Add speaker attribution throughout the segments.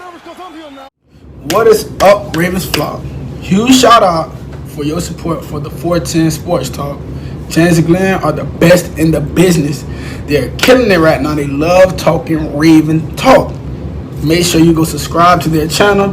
Speaker 1: What is up, Ravens Flock? Huge shout out for your support for the 410 Sports Talk. James and Glenn are the best in the business. They're killing it right now. They love talking Raven talk. Make sure you go subscribe to their channel.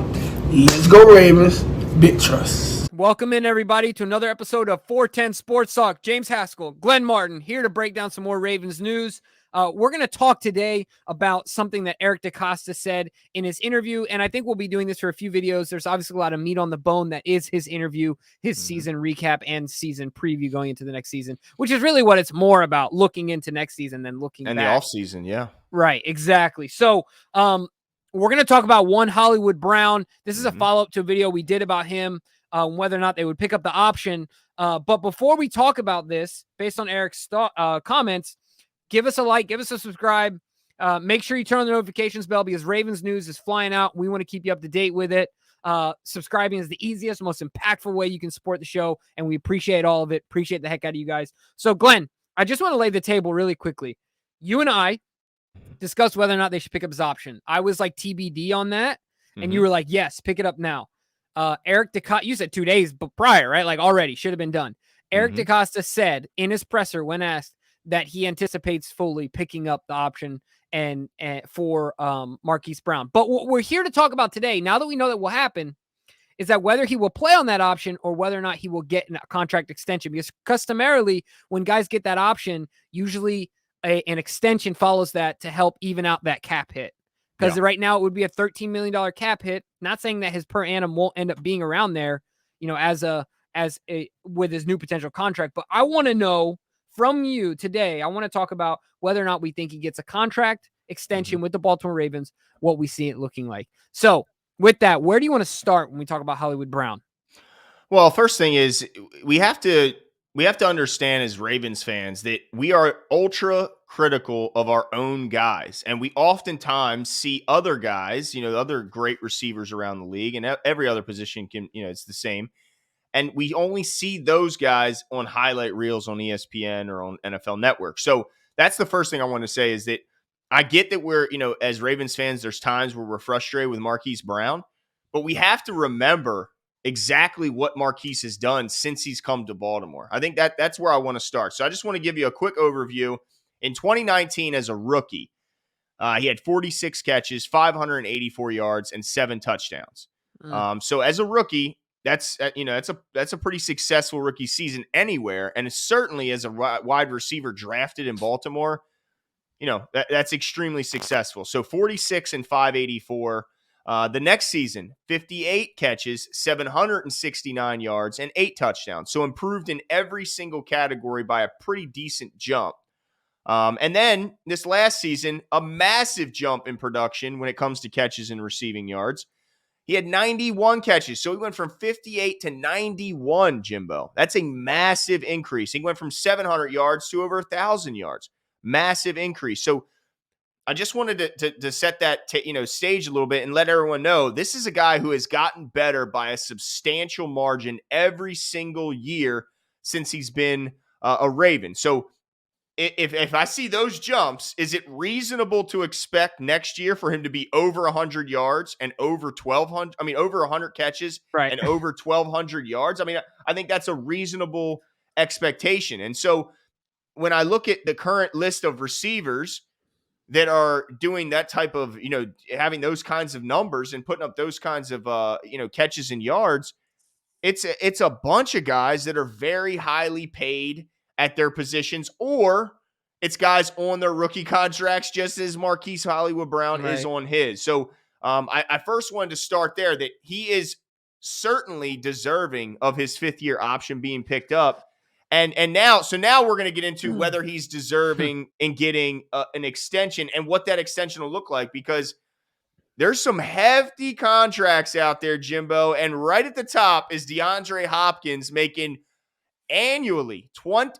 Speaker 1: Let's go Ravens. Big trust.
Speaker 2: Welcome in, everybody, to another episode of 410 Sports Talk. James Haskell, Glenn Martin, here to break down some more Ravens news. We're going to talk today about something that Eric DeCosta said in his interview, and I think we'll be doing this for a few videos. There's obviously a lot of meat on the bone that is his interview, his season recap, and season preview going into the next season, which is really what it's more about, looking into next season than looking back.
Speaker 3: And the offseason, yeah.
Speaker 2: Right, exactly. So we're going to talk about one Hollywood Brown. This is a follow-up to a video we did about him, whether or not they would pick up the option. But before we talk about this, based on Eric's comments, give us a like, give us a subscribe. Make sure you turn on the notifications bell because Ravens news is flying out. We want to keep you up to date with it. Subscribing is the easiest, most impactful way you can support the show, and we appreciate all of it. Appreciate the heck out of you guys. So, Glenn, I just want to lay the table really quickly. You and I discussed whether or not they should pick up his option. I was like TBD on that, and you were like, yes, pick it up now. Eric DeCosta, you said 2 days prior, right? Like already should have been done. Eric DeCosta said in his presser when asked that he anticipates fully picking up the option and for Marquise Brown. But what we're here to talk about today, now that we know that will happen, is that whether he will play on that option or whether or not he will get a contract extension. Because customarily, when guys get that option, usually an extension follows that to help even out that cap hit. Because right now it would be a $13 million cap hit. Not saying that his per annum won't end up being around there, you know, as with his new potential contract. But I want to know from you today, I want to talk about whether or not we think he gets a contract extension with the Baltimore Ravens, what we see it looking like. So with that, where do you want to start when we talk about Hollywood Brown?
Speaker 3: Well, first thing is we have to understand as Ravens fans that we are ultra critical of our own guys. And we oftentimes see other guys, you know, other great receivers around the league, and every other position can, you know, it's the same. And we only see those guys on highlight reels on ESPN or on NFL Network. So that's the first thing I want to say is that I get that we're, you know, as Ravens fans, there's times where we're frustrated with Marquise Brown, but we have to remember exactly what Marquise has done since he's come to Baltimore. I think that's where I want to start. So I just want to give you a quick overview. In 2019, as a rookie, he had 46 catches, 584 yards, and 7 touchdowns. So as a rookie, that's a pretty successful rookie season anywhere, and certainly as a wide receiver drafted in Baltimore, you know, that's extremely successful. So 46 and 584. The next season, 58 catches, 769 yards, and 8 touchdowns. So improved in every single category by a pretty decent jump. And then this last season, a massive jump in production when it comes to catches and receiving yards. He had 91 catches, so he went from 58 to 91, Jimbo. That's a massive increase. He went from 700 yards to over 1,000 yards. Massive increase. So I just wanted to set that stage a little bit and let everyone know this is a guy who has gotten better by a substantial margin every single year since he's been a Raven. So if I see those jumps, is it reasonable to expect next year for him to be over 100 yards and over 1,200? I mean, over 100 catches and over 1,200 yards. I mean, I think that's a reasonable expectation. And so when I look at the current list of receivers that are doing that type of, you know, having those kinds of numbers and putting up those kinds of, catches and yards, it's a bunch of guys that are very highly paid at their positions, or it's guys on their rookie contracts, just as Marquise Hollywood Brown is on his. So I first wanted to start there, that he is certainly deserving of his 5th-year option being picked up. And now we're going to get into whether he's deserving in getting an extension and what that extension will look like, because there's some hefty contracts out there, Jimbo. And right at the top is DeAndre Hopkins making annually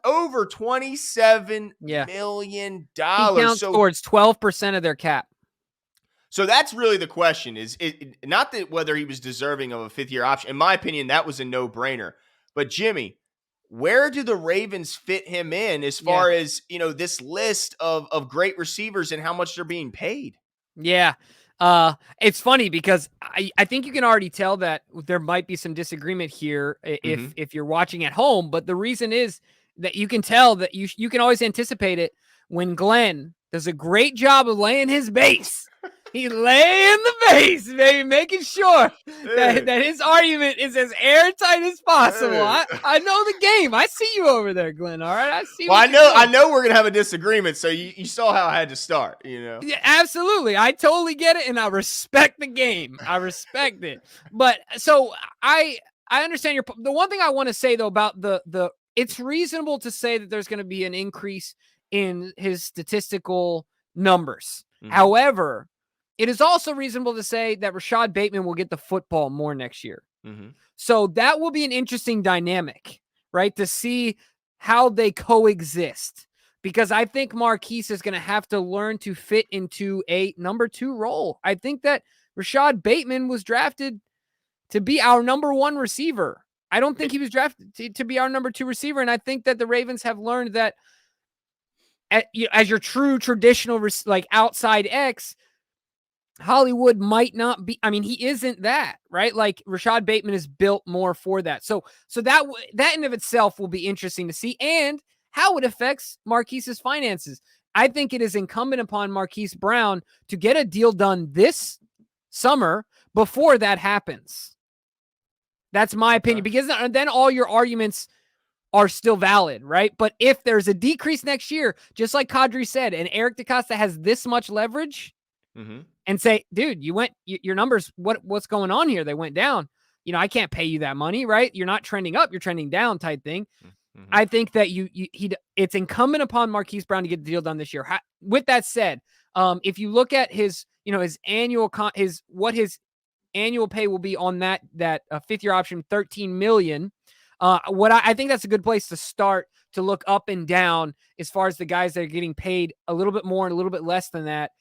Speaker 3: over $27 million.
Speaker 2: He counts towards 12% of their cap.
Speaker 3: So that's really the question, is it not that whether he was deserving of a 5th-year option. In my opinion, that was a no-brainer. But Jimmy, where do the Ravens fit him in as far as, you know, this list of great receivers and how much they're being paid?
Speaker 2: Yeah. It's funny because I think you can already tell that there might be some disagreement here if you're watching at home. But the reason is that you can tell that you can always anticipate it when Glenn does a great job of laying his base. He laying the base, baby, making sure that his argument is as airtight as possible. I know the game. I see you over there, Glenn. All right, I see.
Speaker 3: Well, I know we're gonna have a disagreement. So you saw how I had to start.
Speaker 2: Yeah, absolutely. I totally get it, and I respect the game. I respect it. But so I understand the one thing I want to say though about the it's reasonable to say that there's going to be an increase in his statistical numbers. However, it is also reasonable to say that Rashad Bateman will get the football more next year. So that will be an interesting dynamic, right? To see how they coexist. Because I think Marquise is going to have to learn to fit into a number 2 role. I think that Rashad Bateman was drafted to be our number 1 receiver. I don't think he was drafted to be our number 2 receiver. And I think that the Ravens have learned that as your true traditional, like outside X, Hollywood might not be. I mean, he isn't that, right? Like Rashad Bateman is built more for that. So that in of itself will be interesting to see, and how it affects Marquise's finances. I think it is incumbent upon Marquise Brown to get a deal done this summer before that happens. That's my opinion, because then all your arguments are still valid, right? But if there's a decrease next year, just like Kadri said, and Eric DeCosta has this much leverage, and say, dude, your numbers, what's going on here? They went down. I can't pay you that money, right? You're not trending up, you're trending down type thing. I think that it's incumbent upon Marquise Brown to get the deal done this year. With that said, if you look at his annual what his annual pay will be on that 5th-year option, $13 million. I think that's a good place to start to look up and down as far as the guys that are getting paid a little bit more and a little bit less than that,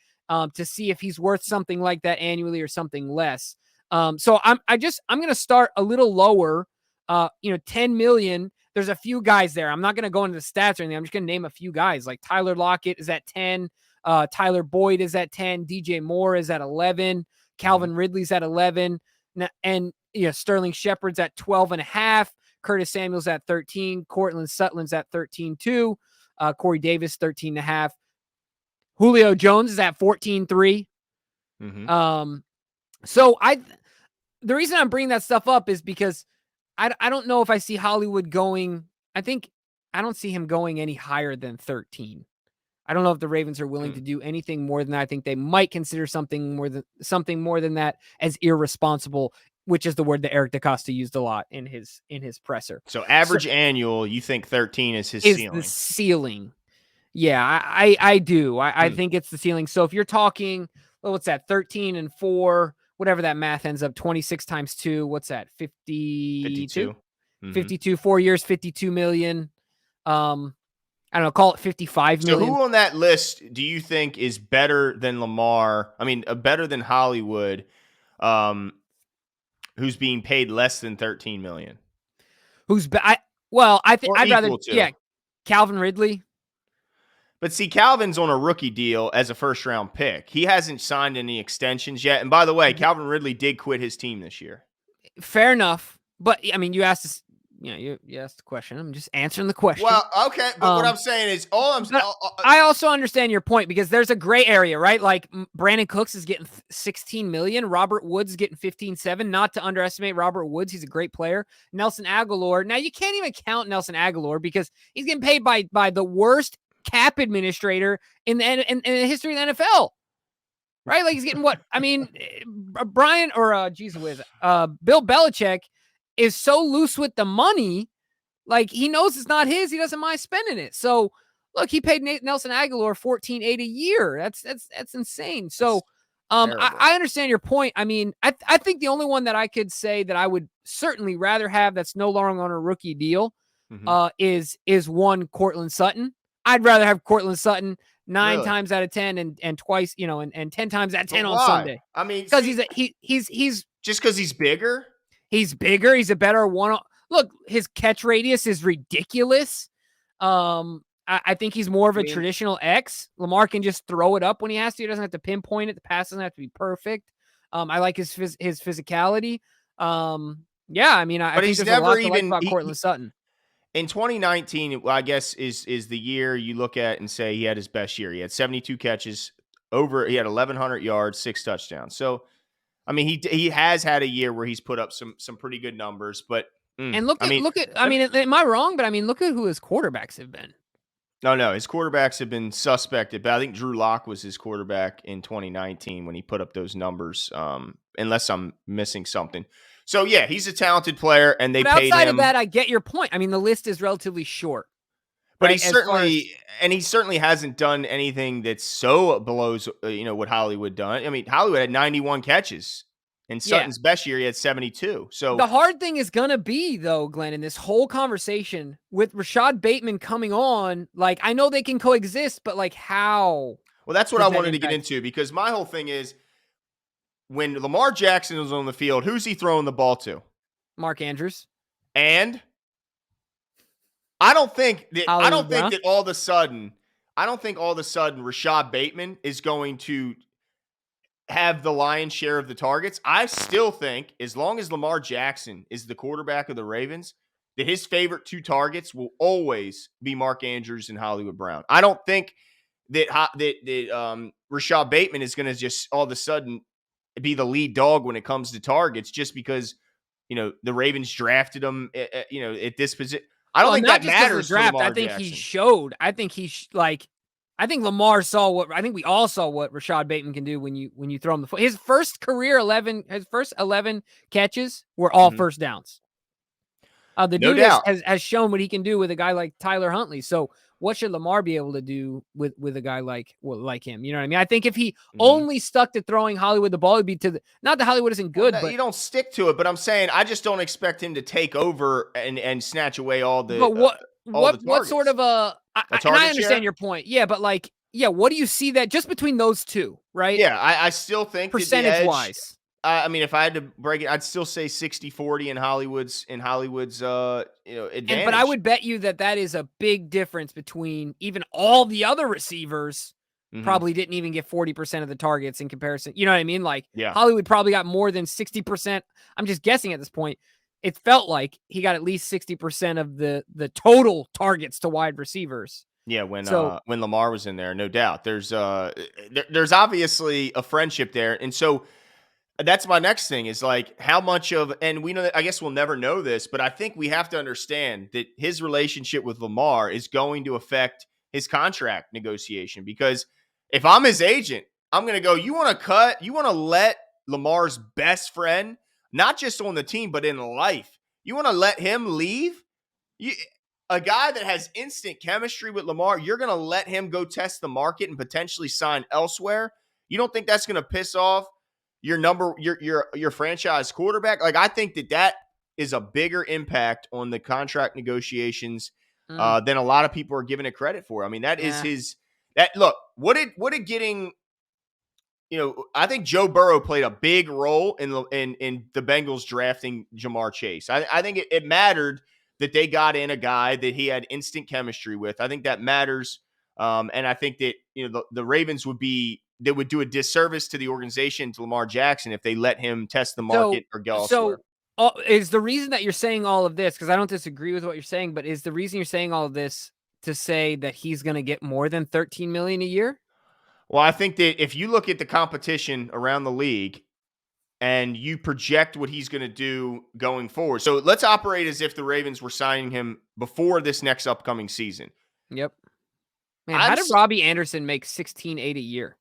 Speaker 2: to see if he's worth something like that annually or something less. So I'm going to start a little lower. $10 million. There's a few guys there. I'm not going to go into the stats or anything. I'm just going to name a few guys. Like Tyler Lockett is at 10. Tyler Boyd is at 10. DJ Moore is at 11. Calvin Ridley's at 11. And Sterling Shepard's at 12.5. Curtis Samuel's at 13. Cortland Sutton's at 13 too. Corey Davis 13.5. Julio Jones is at 14.3. So the reason I'm bringing that stuff up is because I don't know if I see Hollywood going. I don't see him going any higher than 13. I don't know if the Ravens are willing to do anything more than that. I think they might consider something more than that as irresponsible, which is the word that Eric DeCosta used a lot in his presser.
Speaker 3: So average annual, you think 13 is his ceiling?
Speaker 2: The ceiling. Yeah, I do. I think it's the ceiling. So if you're talking, what's that? 13 and 4, whatever that math ends up, 26 times 2. What's that? 52. 52, 4 years, 52 million. I don't know, call it 55 million.
Speaker 3: So who on that list do you think is better than Lamar? I mean, better than Hollywood, who's being paid less than 13 million?
Speaker 2: I think I'd rather, Calvin Ridley.
Speaker 3: But see, Calvin's on a rookie deal as a first-round pick. He hasn't signed any extensions yet. And by the way, Calvin Ridley did quit his team this year.
Speaker 2: Fair enough. But, I mean, you asked this, you asked the question. I'm just answering the question.
Speaker 3: Well, okay. But what I'm saying is,
Speaker 2: I also understand your point, because there's a gray area, right? Like Brandon Cooks is getting 16 million. Robert Woods is getting 15.7. Not to underestimate Robert Woods. He's a great player. Nelson Aguilar. Now, you can't even count Nelson Aguilar because he's getting paid by the worst cap administrator in the history of the NFL, right? Like he's getting what? I mean, Bill Belichick is so loose with the money, like he knows it's not his. He doesn't mind spending it. So look, he paid Nelson Aguilar $14.8 a year. That's insane. So I understand your point. I mean, I think the only one that I could say that I would certainly rather have that's no longer on a rookie deal is one Cortland Sutton. I'd rather have Cortland Sutton 9 times out of 10 and twice, and 10 times out of 10 on Sunday.
Speaker 3: I mean,
Speaker 2: because he's
Speaker 3: just because he's bigger.
Speaker 2: He's bigger. He's a better one. Look, his catch radius is ridiculous. I I think he's more of a
Speaker 3: I mean,
Speaker 2: traditional X. Lamar can just throw it up when he has to. He doesn't have to pinpoint it. The pass doesn't have to be perfect. I like his physicality. Yeah, I mean, I
Speaker 3: but
Speaker 2: think
Speaker 3: he's
Speaker 2: there's a
Speaker 3: never
Speaker 2: lot to like
Speaker 3: even
Speaker 2: about Cortland Sutton.
Speaker 3: in 2019, I guess is the year you look at and say he had his best year. He had 72 catches, he had 1,100 yards, 6 touchdowns. So, I mean, he has had a year where he's put up some pretty good numbers, but
Speaker 2: And
Speaker 3: I mean,
Speaker 2: I mean, am I wrong? But I mean, look at who his quarterbacks have been.
Speaker 3: no, his quarterbacks have been suspected, but I think Drew Lock was his quarterback in 2019 when he put up those numbers. Unless I'm missing something. So yeah, he's a talented player, and they
Speaker 2: But
Speaker 3: paid
Speaker 2: outside
Speaker 3: him.
Speaker 2: of that, I get your point. I mean, the list is relatively short.
Speaker 3: But
Speaker 2: Right?
Speaker 3: he certainly hasn't done anything that's so below, what Hollywood done. I mean, Hollywood had 91 catches. In
Speaker 2: Yeah.
Speaker 3: Sutton's best year, he had 72. So
Speaker 2: The hard thing is going to be, though, Glenn, in this whole conversation with Rashad Bateman coming on, like, I know they can coexist, but like, how?
Speaker 3: well, that's what
Speaker 2: does
Speaker 3: I
Speaker 2: that
Speaker 3: wanted to get
Speaker 2: impact?
Speaker 3: into, because my whole thing is when Lamar Jackson is on the field, who's he throwing the ball to?
Speaker 2: Mark Andrews,
Speaker 3: And I don't think
Speaker 2: Hollywood Brown.
Speaker 3: that all of a sudden, Rashad Bateman is going to have the lion's share of the targets. I still think, as long as Lamar Jackson is the quarterback of the Ravens, that his favorite 2 targets will always be Mark Andrews and Hollywood Brown. I don't think that Rashad Bateman is going to just all of a sudden be the lead dog when it comes to targets just because the Ravens drafted him at this position. I don't
Speaker 2: Well,
Speaker 3: think
Speaker 2: not
Speaker 3: that
Speaker 2: just because of the
Speaker 3: matters to
Speaker 2: draft. I
Speaker 3: Lamar
Speaker 2: think he
Speaker 3: Jackson.
Speaker 2: showed. I think I think Lamar saw what. I think we all saw what Rashad Bateman can do when you throw him the foot. His first 11 catches were all
Speaker 3: Mhm.
Speaker 2: first downs. The
Speaker 3: No
Speaker 2: dude
Speaker 3: doubt.
Speaker 2: has shown what he can do with a guy like Tyler Huntley. So what should Lamar be able to do with a guy like him? You know what I mean? I think if he
Speaker 3: Mhm.
Speaker 2: only stuck to throwing Hollywood the ball, it'd be not that Hollywood isn't good,
Speaker 3: Well,
Speaker 2: but
Speaker 3: you don't stick to it, but I'm saying I just don't expect him to take over and snatch away all the
Speaker 2: what sort
Speaker 3: targets.
Speaker 2: of a
Speaker 3: A
Speaker 2: and I
Speaker 3: target
Speaker 2: understand
Speaker 3: share?
Speaker 2: your point. Yeah, but like what do you see that just between those two, right?
Speaker 3: Yeah, I still think that the
Speaker 2: Percentage
Speaker 3: edge.
Speaker 2: wise.
Speaker 3: I mean, if I had to break it, I'd still say 60-40 in Hollywood's
Speaker 2: But I
Speaker 3: advantage.
Speaker 2: would bet you that is a big difference between even all the other receivers
Speaker 3: Mhm.
Speaker 2: probably didn't even get 40% of the targets in comparison. You know what I mean? Like
Speaker 3: Yeah.
Speaker 2: Hollywood probably got more than 60%. I'm just guessing at this point. It felt like he got at least 60% of the total targets to wide receivers.
Speaker 3: Yeah,
Speaker 2: So
Speaker 3: when Lamar was in there, no doubt. There's obviously a friendship there. And so that's my next thing is like how much of, and we know that, I guess we'll never know this, but I think we have to understand that his relationship with Lamar is going to affect his contract negotiation, because if I'm his agent, I'm going to go, you want to let Lamar's best friend, not just on the team, but in life, you want to let him leave? You, a guy that has instant chemistry with Lamar, you're going to let him go test the market and potentially sign elsewhere? You don't think that's going to piss off your franchise quarterback? Like, I think that is a bigger impact on the contract negotiations than a lot of people are giving it credit for. I mean, that is
Speaker 2: yeah.
Speaker 3: look, what did getting, I think Joe Burrow played a big role in the Bengals drafting Jamar Chase. I think it mattered that they got in a guy that he had instant chemistry with. I think that matters. And I think that the Ravens would do a disservice to the organization, to Lamar Jackson, if they let him test the market or go elsewhere.
Speaker 2: Is the reason that you're saying all of this, because I don't disagree with what you're saying, but is the reason you're saying all of this to say that he's going to get more than $13 million a year?
Speaker 3: Well, I think that if you look at the competition around the league and you project what he's going to do going forward. So let's operate as if the Ravens were signing him before this next upcoming season.
Speaker 2: Yep. Man, how did Robbie Anderson make $16.8 a year?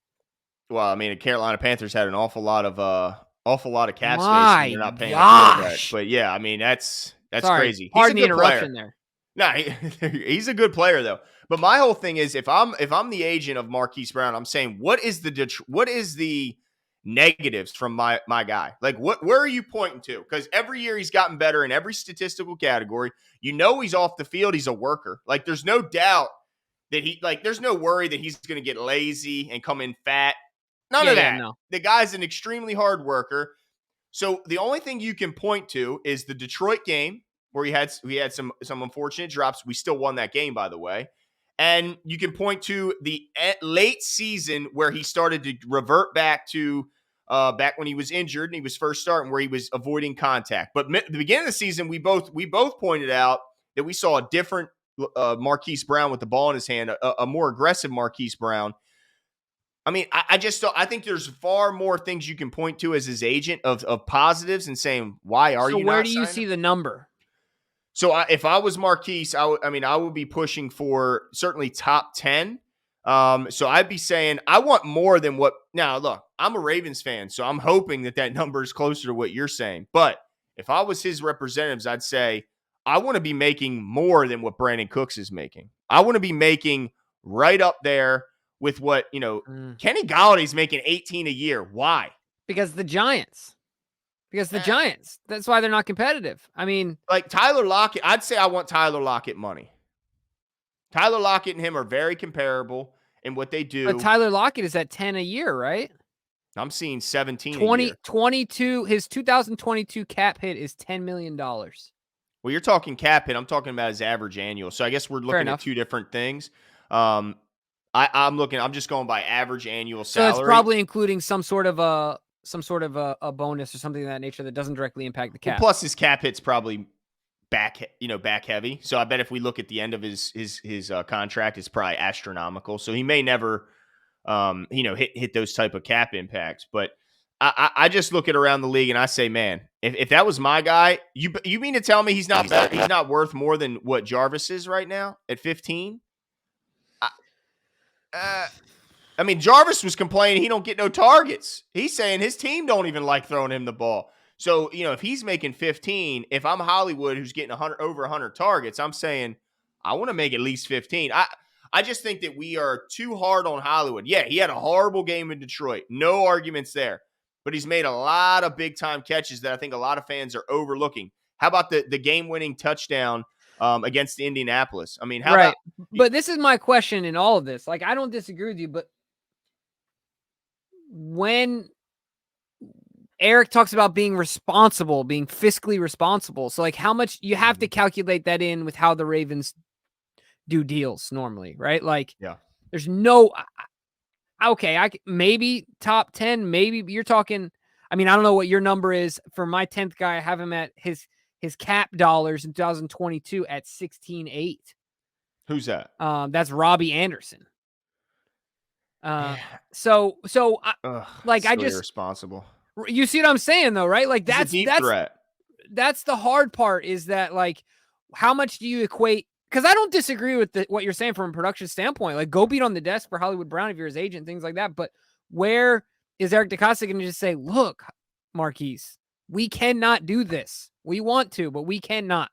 Speaker 3: Well, I mean, the Carolina Panthers had an awful lot of cap space, and
Speaker 2: My
Speaker 3: they're not paying a quarterback.
Speaker 2: gosh.
Speaker 3: But yeah, I mean, that's
Speaker 2: Sorry,
Speaker 3: crazy. He's a
Speaker 2: pardon the
Speaker 3: good
Speaker 2: interruption
Speaker 3: player.
Speaker 2: there.
Speaker 3: No, he's a good player though. But my whole thing is, if I'm the agent of Marquise Brown, I'm saying, what is the negatives from my guy? Like, where are you pointing to? Because every year he's gotten better in every statistical category. He's off the field. He's a worker. Like, there's no doubt that there's no worry that he's going to get lazy and come in fat. None of that.
Speaker 2: No.
Speaker 3: The guy's an extremely hard worker. So the only thing you can point to is the Detroit game where we had some unfortunate drops. We still won that game, by the way. And you can point to the late season where he started to revert back to back when he was injured and he was first starting, where he was avoiding contact. But the beginning of the season, we both pointed out that we saw a different Marquise Brown with the ball in his hand, a more aggressive Marquise Brown. I mean, I think there's far more things you can point to as his agent of positives and saying, why are you not?
Speaker 2: So where do you see the number?
Speaker 3: So if I was Marquise, I would be pushing for certainly top 10. So I'd be saying I want more than what. Now, look, I'm a Ravens fan, so I'm hoping that number is closer to what you're saying. But if I was his representatives, I'd say I want to be making more than what Brandon Cooks is making. I want to be making right up there with what, Kenny Galladay's making 18 a year. Why?
Speaker 2: Because the Giants. That's why they're not competitive. I mean,
Speaker 3: like Tyler Lockett, I'd say I want Tyler Lockett money. Tyler Lockett and him are very comparable in what they do.
Speaker 2: But Tyler Lockett is at 10 a year, right?
Speaker 3: I'm seeing 17
Speaker 2: 20,
Speaker 3: a year.
Speaker 2: 22, his 2022 cap hit is $10 million.
Speaker 3: Well, you're talking cap hit. I'm talking about his average annual. So I guess we're looking at two different things. I'm just going by average annual salary.
Speaker 2: So it's probably including some sort of a bonus or something of that nature that doesn't directly impact the cap.
Speaker 3: Well, plus his cap hit's probably back heavy. So I bet if we look at the end of his contract, it's probably astronomical. So he may never, hit those type of cap impacts. But I just look at around the league and I say, man, if that was my guy, you mean to tell me he's not worth more than what Jarvis is right now at 15? I mean, Jarvis was complaining he don't get no targets. He's saying his team don't even like throwing him the ball. So, if he's making 15, if I'm Hollywood who's getting over 100 targets, I'm saying I want to make at least 15. I just think that we are too hard on Hollywood. Yeah, he had a horrible game in Detroit. No arguments there. But he's made a lot of big-time catches that I think a lot of fans are overlooking. How about the game-winning touchdown against Indianapolis? I mean, how about –
Speaker 2: But this is my question in all of this. Like, I don't disagree with you, but when Eric talks about being responsible, being fiscally responsible, so like how much you have to calculate that in with how the Ravens do deals normally, right? Like,
Speaker 3: yeah,
Speaker 2: there's no okay, maybe top 10, maybe you're talking. I mean, I don't know what your number is for my 10th guy. I have him at his cap dollars in 2022 at 16.8.
Speaker 3: Who's that?
Speaker 2: That's Robbie Anderson. So I just
Speaker 3: irresponsible.
Speaker 2: You see what I'm saying though, right? Like that's
Speaker 3: threat.
Speaker 2: That's the hard part is that like how much do you equate? Because I don't disagree with what you're saying from a production standpoint. Like go beat on the desk for Hollywood Brown if you're his agent, things like that. But where is Eric DeCosta going to just say, look, Marquise, we cannot do this. We want to, but we cannot.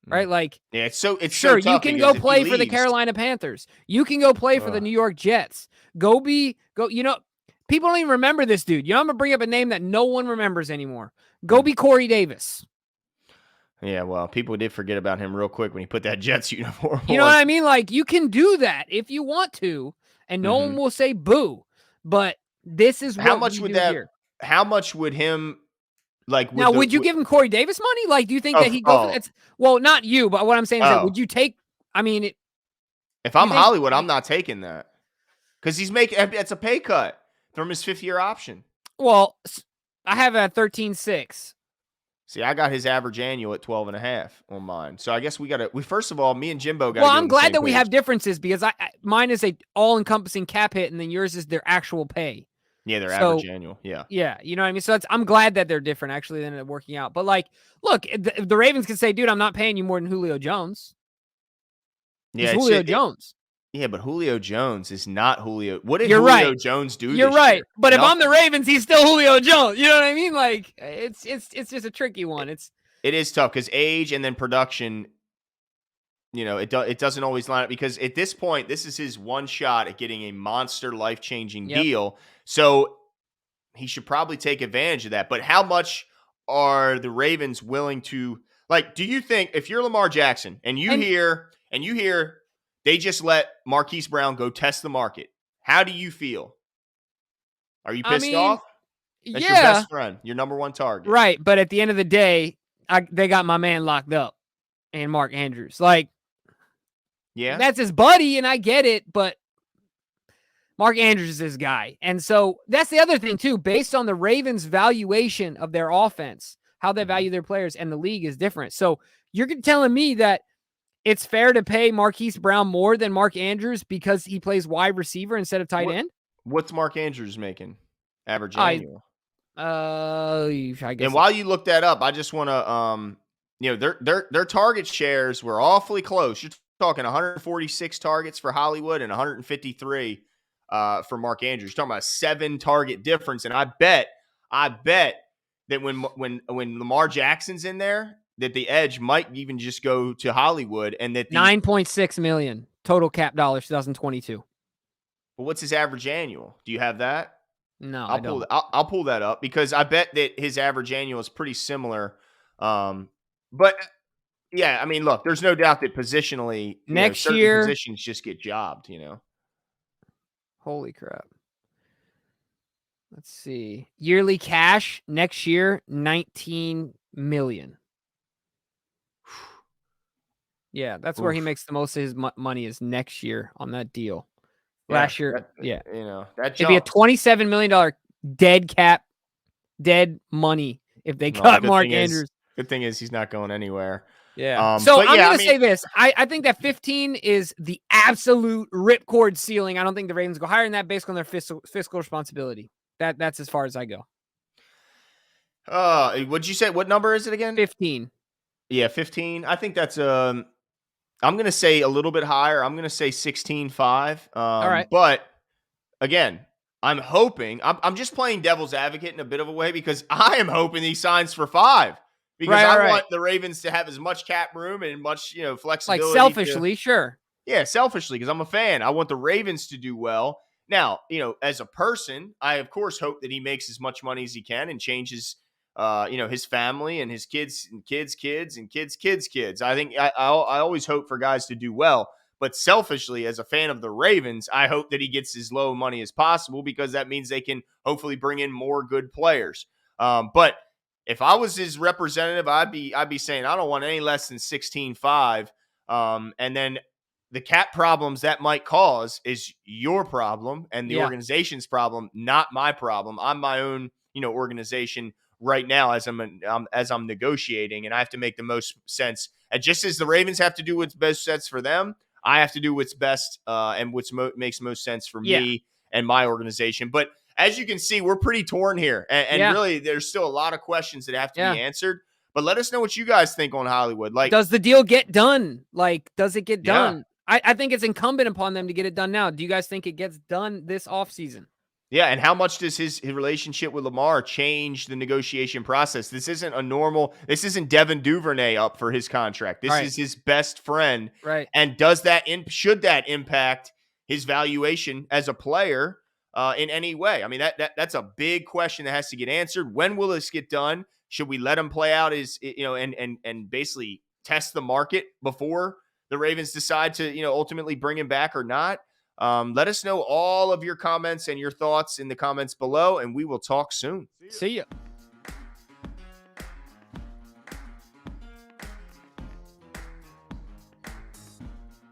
Speaker 2: Right? Like,
Speaker 3: yeah, it's sure,
Speaker 2: so you can go play for the Carolina Panthers. You can go play for the New York Jets. People don't even remember this dude. I'm going to bring up a name that no one remembers anymore. Go be Corey Davis.
Speaker 3: Yeah, well, people did forget about him real quick when he put that Jets uniform on.
Speaker 2: You know what I mean? Like, you can do that if you want to, and no one will say boo. But this is
Speaker 3: how much would that?
Speaker 2: Here.
Speaker 3: How much would him? Like,
Speaker 2: would you give him Corey Davis money? Like, do you think that he goes? Well, not you, but what I'm saying is that would you take? I mean,
Speaker 3: if I'm Hollywood, I'm not taking that because he's making it's a pay cut from his 5th-year option.
Speaker 2: Well, I have a 13.6.
Speaker 3: See, I got his average annual at 12.5 on mine. So I guess we first of all, me and Jimbo got.
Speaker 2: Well, I'm glad that we have differences because mine is a all-encompassing cap hit, and then yours is their actual pay.
Speaker 3: Yeah, their average annual. Yeah.
Speaker 2: Yeah, you know what I mean? So I'm glad that they're different, actually, than it working out. But, like, look, the Ravens can say, dude, I'm not paying you more than Julio Jones.
Speaker 3: Yeah,
Speaker 2: it's Julio Jones.
Speaker 3: Yeah, but Julio Jones is not Julio. What did Julio Jones do
Speaker 2: You're right.
Speaker 3: Year?
Speaker 2: But if I'm the Ravens, he's still Julio Jones. You know what I mean? Like, it's just a tricky one. It
Speaker 3: is tough because age and then production, it doesn't always line up because at this point, this is his one shot at getting a monster life-changing deal. So he should probably take advantage of that. But how much are the Ravens willing to, like, do you think if you're Lamar Jackson and you hear they just let Marquise Brown go test the market, how do you feel? Are you pissed off? That's your best friend, your number one target.
Speaker 2: Right. But at the end of the day, they got my man locked up and Mark Andrews. Like,
Speaker 3: Yeah.
Speaker 2: That's his buddy, and I get it, but Mark Andrews is his guy. And so that's the other thing, too. Based on the Ravens' valuation of their offense, how they value their players, and the league is different. So you're telling me that it's fair to pay Marquise Brown more than Mark Andrews because he plays wide receiver instead of tight end?
Speaker 3: What's Mark Andrews making? Average annual.
Speaker 2: I guess.
Speaker 3: And while you look that up, I just want to, their target shares were awfully close. You're talking 146 targets for Hollywood and 153 for Mark Andrews. You're talking about a 7 target difference. And I bet that when Lamar Jackson's in there, that the edge might even just go to Hollywood, and that
Speaker 2: 9.6 million total cap dollars 2022.
Speaker 3: But what's his average annual? Do you have that?
Speaker 2: No,
Speaker 3: I'll pull that up, because I bet that his average annual is pretty similar. But yeah, I mean, look, there's no doubt that positionally,
Speaker 2: next
Speaker 3: certain
Speaker 2: year
Speaker 3: positions just get jobbed.
Speaker 2: Holy crap! Let's see, yearly cash next year 19 million. Yeah, that's where he makes the most of his money, is next year on that deal. Last year,
Speaker 3: that
Speaker 2: it'd be a $27 million dead money if they cut Mark Andrews.
Speaker 3: Good thing is he's not going anywhere.
Speaker 2: Yeah. So I'm going to say this. I think that 15 is the absolute ripcord ceiling. I don't think the Ravens go higher than that based on their fiscal responsibility. That's as far as I go.
Speaker 3: What'd you say? What number is it again?
Speaker 2: 15.
Speaker 3: Yeah, 15. I think that's I'm going to say a little bit higher. I'm going to say 16.5.
Speaker 2: All right.
Speaker 3: But again, I'm hoping, I'm just playing devil's advocate in a bit of a way, because I am hoping he signs for 5, because I want the Ravens to have as much cap room and much, flexibility.
Speaker 2: Like selfishly, sure.
Speaker 3: Yeah, selfishly, because I'm a fan. I want the Ravens to do well. Now, as a person, I of course hope that he makes as much money as he can and changes his family and his kids and kids' kids and kids' kids. I think I always hope for guys to do well, but selfishly, as a fan of the Ravens, I hope that he gets as low money as possible, because that means they can hopefully bring in more good players. But if I was his representative, I'd be saying I don't want any less than 16.5. And then the cap problems that might cause is your problem and the organization's problem, not my problem. I'm my own, organization right now as I'm negotiating, and I have to make the most sense. And just as the Ravens have to do what's best sense for them, I have to do what's best and what's makes most sense for me and my organization. But as you can see, we're pretty torn here, and really, there's still a lot of questions that have to be answered. But let us know what you guys think on Hollywood. Like,
Speaker 2: does the deal get done? Like, does it get done? I think it's incumbent upon them to get it done now. Do you guys think it gets done this offseason?
Speaker 3: Yeah, and how much does his relationship with Lamar change the negotiation process? This isn't Devin Duvernay up for his contract. This is his best friend.
Speaker 2: Right.
Speaker 3: And should that impact his valuation as a player in any way? I mean, that's a big question that has to get answered. When will this get done? Should we let him play out his, and basically test the market before the Ravens decide to, ultimately bring him back or not? Let us know all of your comments and your thoughts in the comments below, and we will talk soon.
Speaker 2: See ya.